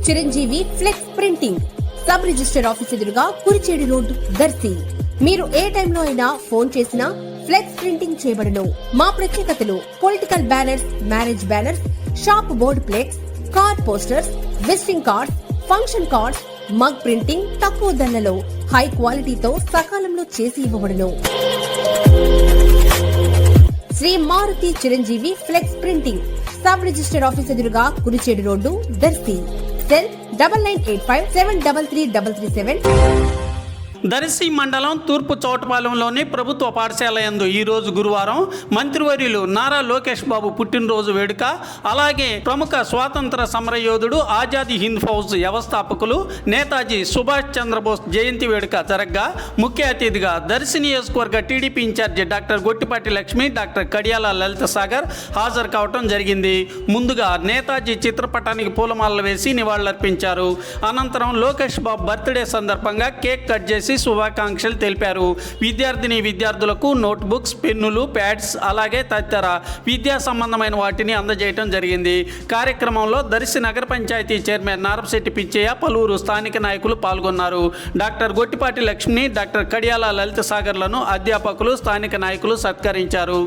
Chiranjeevi flex printing sub register office ఎదురుగా Kurichedu road Darsi. మీరు ఏ టైంలో అయినా ఫోన్ చేసినా ఫ్లెక్స్ ప్రింటింగ్ చేయబడును. మా ప్రత్యేకతలు political banners, marriage banners, shop board plates, car posters, visiting cards, function cards, mug printing తక్కువ ధరలలో హై క్వాలిటీతో సకాలంలో చేసి ఇవ్వబడును. Shri Maruti Chiranjeevi flex printing sub register office ఎదురుగా కురిచేడు రోడ్డు దర్శి. సెల్ 9985733337. దర్శి మండలం తూర్పు చౌటపాలెంలోని ప్రభుత్వ పాఠశాల యందు ఈరోజు గురువారం మంత్రివర్యులు నారా లోకేష్ బాబు పుట్టినరోజు వేడుక, అలాగే ప్రముఖ స్వాతంత్ర సమరయోధుడు ఆజాదీ హింద్ ఫౌజ్ వ్యవస్థాపకులు నేతాజీ సుభాష్ చంద్రబోస్ జయంతి వేడుక జరగ్గా ముఖ్య అతిథిగా దర్శి నియోజకవర్గ టీడీపీ ఇన్ఛార్జి డాక్టర్ గొట్టిపాటి లక్ష్మి, డాక్టర్ కడియాల లలిత సాగర్ హాజరు కావటం జరిగింది. ముందుగా నేతాజీ చిత్రపటానికి పూలమాలలు వేసి నివాళులర్పించారు. అనంతరం లోకేష్ బాబు బర్త్డే సందర్భంగా కేక్ కట్ చేసి శుభాకాంక్షలు తెలిపారు. విద్యార్థులకు నోట్ బుక్స్, పెన్నులు, ప్యాడ్స్ అలాగే తదితర విద్యా సంబంధమైన వాటిని అందజేయడం జరిగింది. కార్యక్రమంలో దర్శి నగర పంచాయతీ చైర్మన్ నారపశెట్టి పిచ్చయ్య, పలువురు స్థానిక నాయకులు పాల్గొన్నారు. డాక్టర్ గొట్టిపాటి లక్ష్మి, డాక్టర్ కడియాల లలిత సాగర్లను అధ్యాపకులు, స్థానిక నాయకులు సత్కరించారు.